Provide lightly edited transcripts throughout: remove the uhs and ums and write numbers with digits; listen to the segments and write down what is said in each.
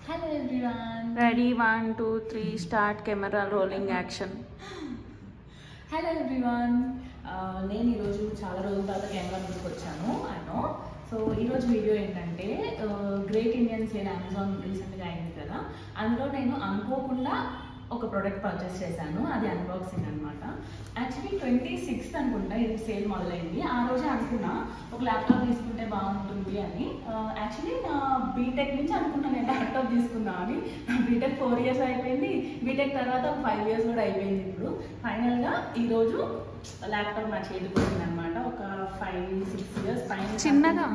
Hello everyone. Ready, 1, 2, 3, start, camera rolling, action. Hello everyone. నేను ఈరోజు చాలా రోజుల తర్వాత కెమెరా ముందుకు వచ్చాను అన్నో. సో ఈరోజు వీడియో ఏంటంటే గ్రేట్ ఇండియన్ సేల్ అమెజాన్ రీసెంట్గా అయింది కదా, అందులో నేను అనుకోకుండా ఒక ప్రోడక్ట్ పర్చేస్ చేశాను. అది అన్బాక్సింగ్ అనమాట. యాక్చువల్లీ 26th అనుకుంటా ఇది సేల్ మొదలైంది. ఆ రోజే అనుకున్నా ఒక ల్యాప్టాప్ తీసుకుంటే బాగుంటుంది అని. యాక్చువల్లీ నా బీటెక్ నుంచి అనుకున్నా నేను ల్యాప్టాప్ తీసుకుందా అని. నా బీటెక్ 4 years అయిపోయింది. బీటెక్ తర్వాత ఒక 5 years కూడా అయిపోయింది. ఇప్పుడు ఫైనల్గా ఈరోజు ల్యాప్టాప్ నా చేతికి వచ్చింది అనమాట. ఒక 5-6 years పైన. చిన్నగా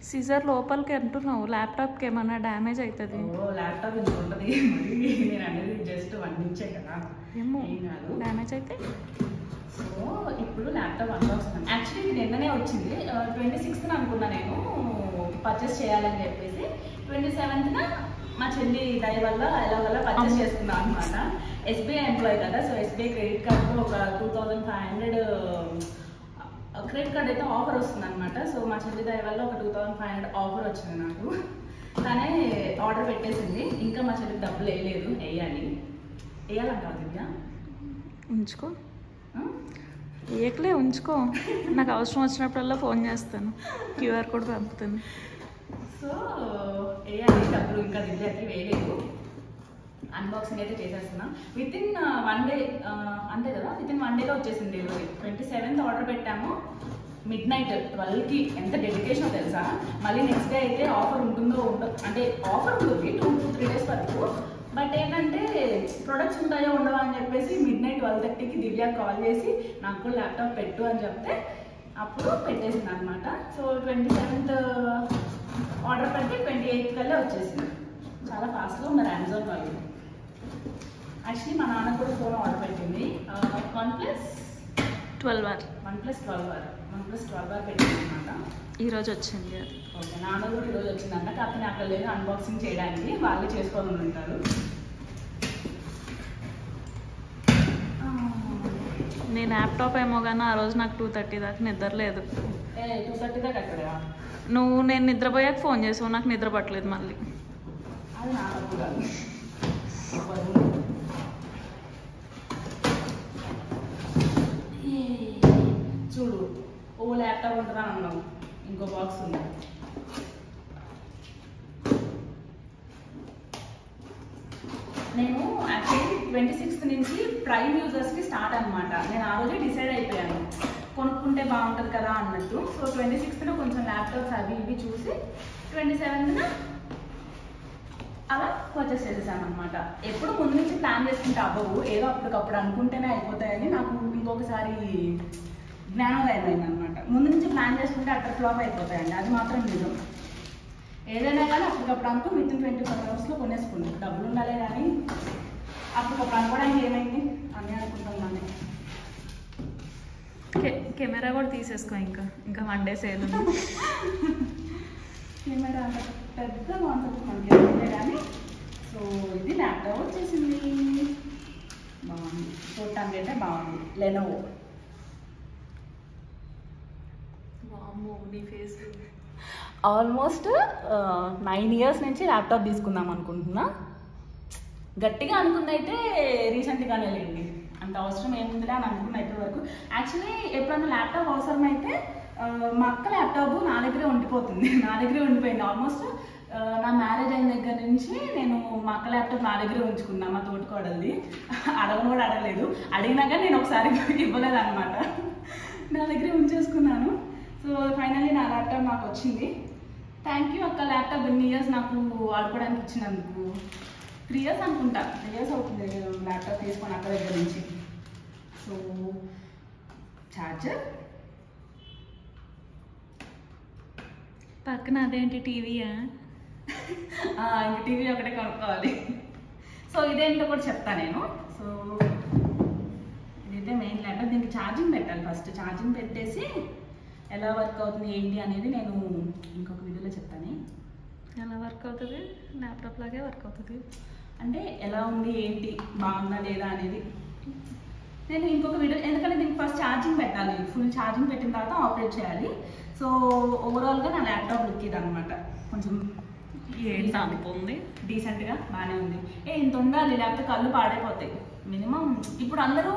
సీజర్ లోపలికి అంటున్నావు, ల్యాప్టాప్కి ఏమన్నా డ్యామేజ్ అవుతుంది? ల్యాప్టాప్ ఇంత ఉంటుంది మరి, నేను అనేది జస్ట్ 1 inch కదా, ఏమో ఏం కాదు. డ్యామేజ్ అయితే. సో ఇప్పుడు ల్యాప్టాప్ అన్బాక్సింగ్ యాక్చువల్లీ ఇది నిన్ననే వచ్చింది. 26th అనుకున్నా నేను పర్చేస్ చేయాలని చెప్పేసి. 27th మా చెల్లి దయ వల్ల ఎలా వల్ల పర్చేస్ చేసుకున్నాను అనమాట. ఎస్బీఐ ఎంప్లాయీ కదా, సో ఎస్బీఐ క్రెడిట్ కార్డు ఒక 2500 క్రెడిట్ కార్డ్ అయితే ఆఫర్ వస్తుంది అనమాట. సో మా చెల్లి దయ వల్ల ఒక 2500 ఆఫర్ వచ్చింది నాకు. తనే ఆర్డర్ పెట్టేసింది. ఇంకా మా చెల్లికి డబ్బులు వేయలేదు, వేయాలంటావు దివ్య? ఉంచుకో, ఏకలే ఉంచుకో, నాకు అవసరం వచ్చినప్పుడల్లా ఫోన్ చేస్తాను, క్యూఆర్ కోడ్ పంపుతాను. సో వేయాలి డబ్బులు, ఇంకా దివ్యకి వేయలేదు. అన్బాక్సింగ్ అయితే చేసేస్తున్నా. వితిన్ 1 day అంతే కదా, వితిన్ 1 dayలో వచ్చేసింది డెలివరీ. 27th ఆర్డర్ పెట్టాము, midnight 12కి. ఎంత డెడికేషన్ తెలుసా. మళ్ళీ నెక్స్ట్ డే అయితే ఆఫర్ ఉంటుందో అంటే ఆఫర్ ఉంటుంది 2-3 days వరకు. బట్ ఏంటంటే ప్రొడక్ట్స్ ఉంటాయో ఉండవా అని చెప్పేసి midnight 12:30కి దివ్య కాల్ చేసి నాకు ల్యాప్టాప్ పెట్టు అని చెప్తే అప్పుడు పెట్టేసింది అనమాట. సో 27th ఆర్డర్ పెడితే 28th కల్లా వచ్చేసింది. చాలా ఫాస్ట్గా ఉన్నారు అమెజాన్ వాళ్ళు. యాక్చువల్లీ మా నాన్న కూడా ఫోన్ ఆర్డర్ పెట్టింది. OnePlus 12R పెట్టింది అనమాట. ఈరోజు వచ్చింది అది. ఓకే, నాన్న కూడా ఈరోజు వచ్చిందంట. కాకపోతే అక్కడ లేదు అన్బాక్సింగ్ చేయడానికి, వాళ్ళే చేసుకోవాలని ఉంటారు. నేను ల్యాప్టాప్ ఏమో కానీ ఆ రోజు నాకు 2:30 దాకా నిద్ర లేదు. 2:30 దాకా అక్కడ నేను నిద్రపోయాక ఫోన్ చేసావు, నాకు నిద్ర పట్టలేదు మళ్ళీ. అది నా తప్పు కాదు. చూడు, ఓ ల్యాప్టాప్ ఉంటుందా అన్నావు, ఇంకో బాక్స్ ఉంది. నేను యాక్చువల్లీ 26th నుంచి ప్రైమ్ యూజర్స్కి స్టార్ట్ అనమాట. నేను ఆ రోజే డిసైడ్ అయిపోయాను కొనుక్కుంటే బాగుంటుంది కదా అన్నట్టు. సో 26th కొంచెం ల్యాప్టాప్స్ అవి ఇవి చూసి 27th అలా పర్చేస్ చేసేసాను అనమాట. ఎప్పుడు ముందు నుంచి ప్లాన్ చేసుకుంటే అవ్వవు, ఏదో అప్పటికప్పుడు అనుకుంటేనే అయిపోతాయని నాకు ఇంకొకసారి జ్ఞానోదయం అయింది అనమాట. ముందు నుంచి ప్లాన్ చేసుకుంటే అక్కడ ఫ్లాప్ అయిపోతాయండి, అది మాత్రం నిజం. ఏదైనా కానీ అప్పటికప్పుడు అనుకో వితిన్ 24 hours కొనేసుకున్నాను. డబ్బులు ఉండాలి కానీ అప్పటికప్పుడు అనుకోవడానికి ఏమైంది అని అనుకుంటున్నాను. కెమెరా కూడా తీసేసుకో, ఇంకా 1 day సేల్ ఉంది. కెమెరా అంత పెద్ద కాన్సెప్ట్ మనకి ఏమైందే కానీ. సో ఇది ల్యాప్టాప్ వచ్చేసింది, బాగుంది. చూడటానికి అయితే బాగుంది. లెనోవో. ఆల్మోస్ట్ 9 years నుంచి ల్యాప్టాప్ తీసుకుందాం అనుకుంటున్నా. గట్టిగా అనుకుంది అయితే రీసెంట్గానే లేండి, అంత అవసరం ఏముందిలే అని అనుకున్నా ఇప్పటి వరకు. యాక్చువల్లీ ఎప్పుడన్నా ల్యాప్టాప్ అవసరం అయితే మా అక్క ల్యాప్టాప్ నా దగ్గరే ఉండిపోతుంది, నా దగ్గరే ఉండిపోయింది. ఆల్మోస్ట్ నా మ్యారేజ్ అయిన దగ్గర నుంచి నేను మా అక్క ల్యాప్టాప్ నా దగ్గరే ఉంచుకున్నా. మా తోటికోడలిది, అడగను కూడా అడగలేదు. అడిగినాక నేను ఒకసారి ఇవ్వలేదు అనమాట, నా దగ్గరే ఉంచేసుకున్నాను. సో ఫైనల్లీ నా ల్యాప్టాప్ నాకు వచ్చింది. థ్యాంక్ యూ అక్క, ల్యాప్టాప్ ఎన్ని ఇయర్స్ నాకు వాడుకోవడానికి ఇచ్చినందుకు. 3 years అనుకుంటా, 3 years అవుతుంది నేను ల్యాప్టాప్ తీసుకొని అక్క దగ్గర నుంచి. సో ఛార్జర్, పక్కన అదేంటి టీవీయా? ఇంక టీవీ ఒకటే కొనుక్కోవాలి. సో ఇదేంటో కూడా చెప్తాను నేను. సో ఇదైతే మెయిన్ ల్యాప్టాప్. దీనికి ఛార్జింగ్ పెట్టాలి. ఫస్ట్ ఛార్జింగ్ పెట్టేసి ఎలా వర్క్ అవుతుంది ఏంటి అనేది నేను ఇంకొక వీడియోలో చెప్తాను. ఎలా వర్క్ అవుతుంది? ల్యాప్టాప్ లాగే వర్క్ అవుతుంది అంటే ఎలా ఉంది ఏంటి, బాగుందా లేదా అనేది నేను ఇంకొక వీడియో. ఎందుకంటే దీనికి ఫస్ట్ ఛార్జింగ్ పెట్టాలి, ఫుల్ ఛార్జింగ్ పెట్టిన తర్వాత ఆపరేట్ చేయాలి. సో ఓవరాల్గా నా ల్యాప్టాప్ లుక్ ఇది అనమాట. కొంచెం ఏంటి అనుకుంది డీసెంట్గా బాగానే ఉంది. ఇంత ఉండాలి లేకపోతే కళ్ళు పాడైపోతాయి. మినిమం ఇప్పుడు అందరూ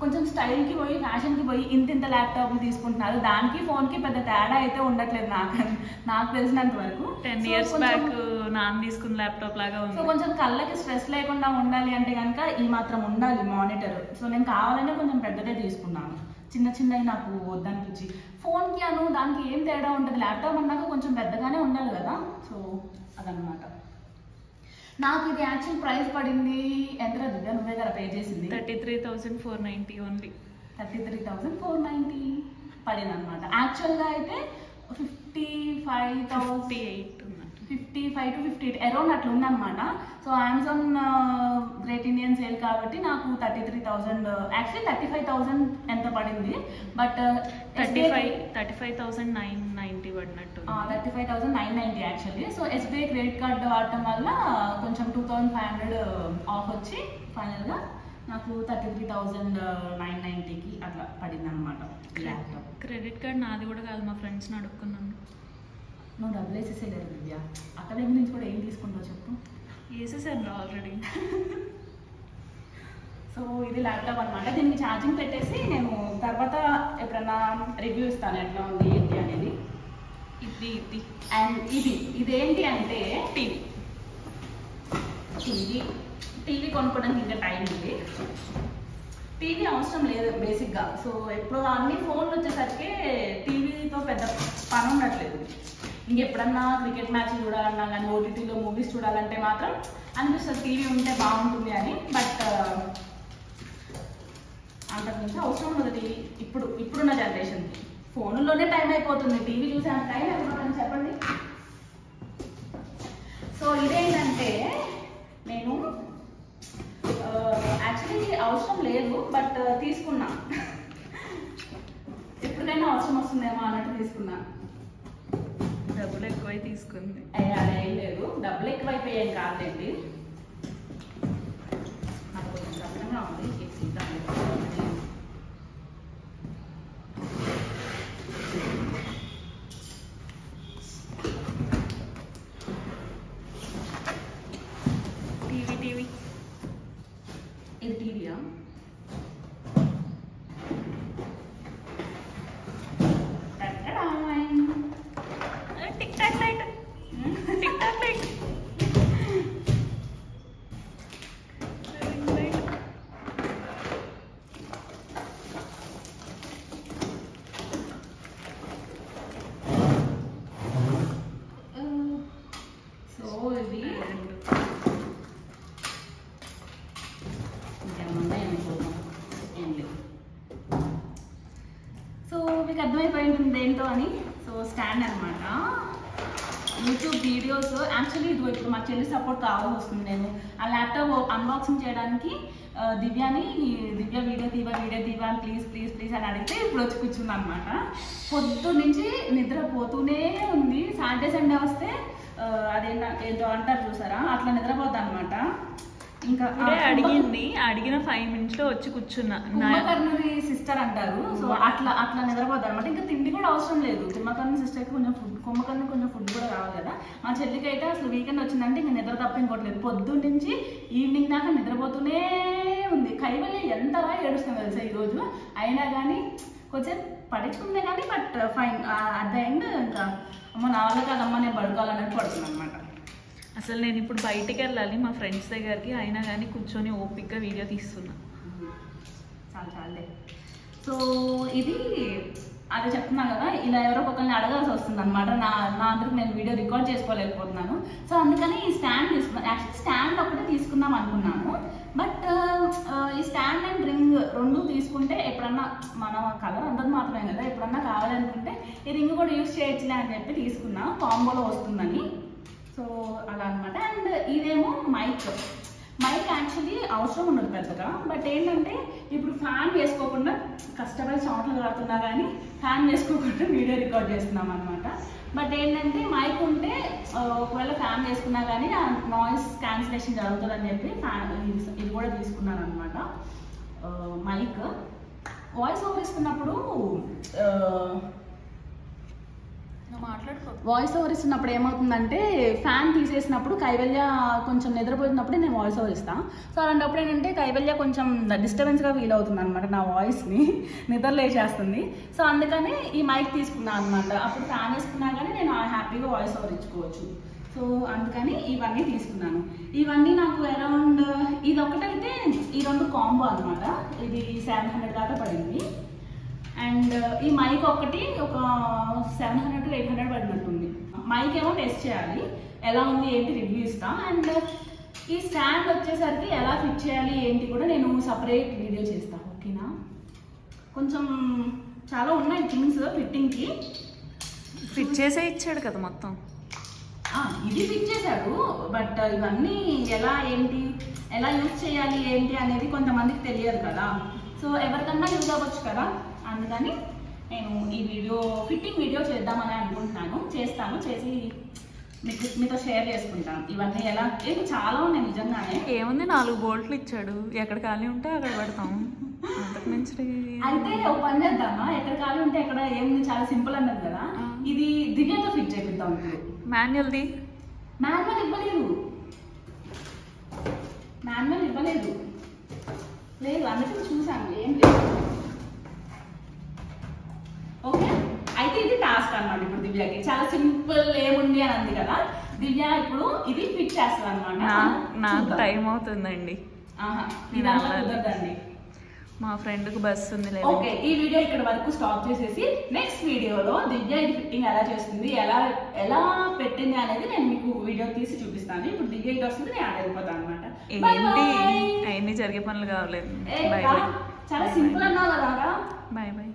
కొంచెం స్టైల్కి పోయి ఫ్యాషన్కి పోయి ఇంత ల్యాప్టాప్లు తీసుకుంటున్నారు. దానికి ఫోన్కి పెద్ద తేడా అయితే ఉండట్లేదు నాకు తెలిసినంత వరకు. 10 years బ్యాక్ నాన్న తీసుకున్న ల్యాప్టాప్ లాగా ఉంది. సో కొంచెం కళ్ళకి స్ట్రెస్ లేకుండా ఉండాలి అంటే కనుక ఈ మాత్రం ఉండాలి మానిటర్. సో నేను కావాలనే కొంచెం పెద్దదే తీసుకున్నాను. చిన్నవి నాకు వద్దనిపించి. ఫోన్కి దానికి ఏం తేడా ఉంటుంది. ల్యాప్టాప్ అన్నాక కొంచెం పెద్దగానే ఉండాలి కదా. సో అదనమాట. నాకు ఇది యాక్చువల్ ప్రైస్ పడింది ఎంత దివ్య, నువ్వే కదా పే చేసింది? 33,490 ఓన్లీ. 33,490 పడింది అనమాట. యాక్చువల్గా అయితే 55 to 58 అరౌండ్ అట్లా ఉందన్నమాట. So Amazon great Indian sale కాబట్టి నాకు 33,000 యాక్చువల్లీ 35,000 ఎంత పడింది. బట్ 35,990 పడినట్టు. 35,990 actually. So SBI credit card వాడటం వల్ల కొంచెం 2,500 ఆఫ్ వచ్చి ఫైనల్గా నాకు 33,990కి అట్లా పడింది అనమాట ల్యాప్టాప్. క్రెడిట్ కార్డ్ నాది కూడా కాదు, మా ఫ్రెండ్స్ని అడుక్కున్నాను. నువ్వు డబ్బులు వేసేసేయలేదు దివ్య. అక్కడ దగ్గర నుంచి కూడా ఏం తీసుకుంటావు చెప్పు? వేసేసాను ఆల్రెడీ. సో ఇది ల్యాప్టాప్ అనమాట. దీనికి ఛార్జింగ్ పెట్టేసి నేను తర్వాత ఎప్పుడన్నా రివ్యూ ఇస్తాను ఎట్లా ఉంది ఏంటి అనేది. ఇది అండ్ ఇదేంటి అంటే టీవీ కొనుక్కోవడానికి ఇంకా టైం ఉంది. టీవీ అవసరం లేదు బేసిక్గా. సో ఎప్పుడు అన్ని ఫోన్లు వచ్చేసరికి టీవీతో పెద్ద పని ఉండట్లేదు. ఇంకెప్పుడన్నా క్రికెట్ మ్యాచ్ చూడాలన్నా కానీ ఓటీటీలో మూవీస్ చూడాలంటే మాత్రం అనిపిస్తుంది టీవీ ఉంటే బాగుంటుంది అని. బట్ అంతకుమించి అవసరం ఉండదు టీవీ ఇప్పుడున్న జనరేషన్కి. ఫోన్లోనే టైం అయిపోతుంది, టీవీ చూసే అంత టైం అయిపోతుందని చెప్పండి. సో ఇదేంటంటే నేను యాక్చువల్లీ అవసరం లేదు బట్ తీసుకున్నా. ఎప్పటికైనా అవసరం వస్తుందేమో అన్నట్టు తీసుకున్నా. డబ్బులు ఎక్కువై తీసుకుంది. అదేం లేదు, డబ్బులు ఎక్కువైపోయాయి కాదండి. నాకు కొంచెం కష్టంగా ఉంది. టీవీ ఇది టీవీయా? TikTok lite. సో ఇది ఏం లేదు. సో మీకు అర్థమైపోయి ఉంటుంది ఏంటో అని. సో స్టాండ్ అనమాట. యూట్యూబ్ వీడియోస్ యాక్చువల్లీ ఇది ఇప్పుడు మా చెల్లి సపోర్ట్ కావాల్సి వస్తుంది. నేను ఆ ల్యాప్టాప్ అన్బాక్సింగ్ చేయడానికి దివ్య వీడియో తీవా అని ప్లీజ్ అని అడిగితే ఇప్పుడు వచ్చి కూర్చుంది అనమాట. పొద్దు నుంచి నిద్రపోతూనే ఉంది. సాటర్డే సండే వస్తే ఏంటో అంటారు చూసారా, అట్లా నిద్రపోద్ది అనమాట. ఇంకా అడిగిన 5 minutes లో వచ్చి కూర్చున్నా. కుంభకర్ణుని సిస్టర్ అంటారు. సో అట్లా నిద్రపోద్ది అనమాట. ఇంకా తిండి కూడా అవసరం లేదు. కుంభకర్ణుని సిస్టర్కి కొంచెం కుంభకర్ణుని కొంచెం ఫుడ్ కూడా కావాలి కదా. మా చెల్లికి అయితే అసలు వీకెండ్ వచ్చిందంటే ఇంకా నిద్ర తప్ప ఇంకోట్లేదు. పొద్దున్న నుంచి ఈవినింగ్ దాకా నిద్రపోతూనే ఉంది. కైవల్య ఎంతలా ఏడుస్తుంది తెలుసా ఈరోజు. అయినా కానీ కొంచెం పడించుకుందే కానీ but fine. At the end ఇంకా అమ్మ నా వల్ల కాదమ్మ నేను పడుకోవాలన్నట్టు పడుతుంది అనమాట. అసలు నేను ఇప్పుడు బయటికి వెళ్ళాలి మా ఫ్రెండ్స్ దగ్గరికి, అయినా కానీ కూర్చొని ఓపిక్గా వీడియో తీస్తున్నా. చాలే. సో ఇది అదే చెప్తున్నా కదా, ఇలా ఎవరో ఒకరిని అడగాల్సి వస్తుంది అనమాట. నా అందరికి నేను వీడియో రికార్డ్ చేసుకోలేకపోతున్నాను. సో అందుకని ఈ స్టాండ్ తీసుకున్నాను. యాక్చువల్లీ స్టాండ్ ఒకటే తీసుకుందాం అనుకున్నాను. బట్ ఈ స్టాండ్ అండ్ రింగ్ రెండు తీసుకుంటే ఎప్పుడన్నా మన కలర్ అందరు మాత్రమే కదా, ఎప్పుడన్నా కావాలనుకుంటే ఈ రింగ్ కూడా యూజ్ చేయొచ్చులే అని చెప్పి తీసుకున్నా, కాంబోలో వస్తుందని. సో అలా అనమాట. అండ్ ఇదేమో మైక్ యాక్చువల్లీ అవసరం ఉండదు పెద్దగా. బట్ ఏంటంటే ఇప్పుడు ఫ్యాన్ వేసుకోకుండా కష్టపడి సౌండ్లు కాడుతున్నా కానీ ఫ్యాన్ వేసుకోకుండా వీడియో రికార్డ్ చేస్తున్నాం అనమాట. బట్ ఏంటంటే మైక్ ఉంటే ఒకవేళ ఫ్యాన్ వేసుకున్నా కానీ ఆ నాయిస్ క్యాన్సిలేషన్ జరుగుతుందని చెప్పి ఇది కూడా తీసుకున్నాను అనమాట. మైక్ వాయిస్ ఓవర్ ఇస్తున్నప్పుడు వాయిస్ ఓవర్ ఇస్తున్నప్పుడు ఏమవుతుందంటే ఫ్యాన్ తీసేసినప్పుడు కైవల్య కొంచెం నిద్రపోతున్నప్పుడే నేను వాయిస్ ఓవర్ ఇస్తాను. సో అలాంటప్పుడు ఏంటంటే కైవల్య కొంచెం డిస్టర్బెన్స్గా ఫీల్ అవుతుంది అనమాట, నా వాయిస్ని నిద్ర లేచేస్తుంది. సో అందుకని ఈ మైక్ తీసుకున్నాను అనమాట. అప్పుడు ఫ్యాన్ వేసుకున్నా కానీ నేను హ్యాపీగా వాయిస్ ఓవర్ ఇచ్చుకోవచ్చు. సో అందుకని ఇవన్నీ తీసుకున్నాను. ఇవన్నీ నాకు అరౌండ్ ఇది ఒకటైతే ఈ 2 కాంబో అనమాట. ఇది 700 దాకా పడింది. అండ్ ఈ మైక్ ఒకటి ఒక 700 to 800 పడినట్టుంది. మైక్ ఏమో టెస్ట్ చేయాలి, ఎలా ఉంది ఏంటి రివ్యూ ఇస్తా. అండ్ ఈ స్టాండ్ వచ్చేసరికి ఎలా ఫిట్ చేయాలి ఏంటి కూడా నేను సపరేట్ వీడియో చేస్తాను. ఓకేనా? కొంచెం చాలా ఉన్నాయి థింగ్స్ ఫిట్టింగ్కి. ఫిట్ చేసే ఇచ్చాడు కదా మొత్తం. ఇది ఫిట్ చేశాడు, బట్ ఇవన్నీ ఎలా యూజ్ చేయాలి ఏంటి అనేది కొంతమందికి తెలియదు కదా. సో ఎవరికన్నా యూజ్ అవ్వచ్చు కదా, అందుకని నేను ఈ ఫిట్టింగ్ వీడియో చేద్దామని అనుకుంటున్నాను. చేసి మీతో షేర్ చేసుకుంటాను. ఇవన్నీ ఏంటి చాలా ఉన్నాయి నిజంగానే. ఏముంది 4 బోల్ట్లు ఇచ్చాడు, ఎక్కడ ఖాళీ ఉంటే అక్కడ పెడతాం. అంతకు మించి అయితే ఒక పని చేద్దామా, ఎక్కడ ఖాళీ ఉంటే ఎక్కడ ఏముంది, చాలా సింపుల్ అన్నది కదా. ఇది దివ్యతో ఫిట్ చేపిద్దాం. ఇప్పుడు మాన్యువల్ ఇవ్వలేదు లేదు, అందుకే చూసాను ఏం లేదు. ఓకే, అయితే ఇది టాస్క్ అన్నమాట. ఇప్పుడు దివ్యకి చాలా సింపుల్ ఏముంది అని అంది కదా, దివ్య ఇప్పుడు ఇది ఫిట్ చేస్తుంది అనమాట. నాకు టైం అవుతుందండి, కుదరదండి. మా ఫ్రెండ్కి బస్సు ఉంది. ఓకే, ఈ వీడియో ఇక్కడ వరకు స్టాప్ చేసేసి నెక్స్ట్ వీడియోలో దివ్య ఇది ఫిట్టింగ్ ఎలా చేస్తుంది, ఎలా పెట్టింది అనేది నేను మీకు వీడియో తీసి చూపిస్తాను. ఇప్పుడు దివ్య ఇటు వస్తుంది, నేను ఆడ వెళ్ళిపోతాను అనమాట. అవన్నీ జరిగే పనులు కావలేదు. చాలా సింపుల్ అన్నావు కదా. Bye bye.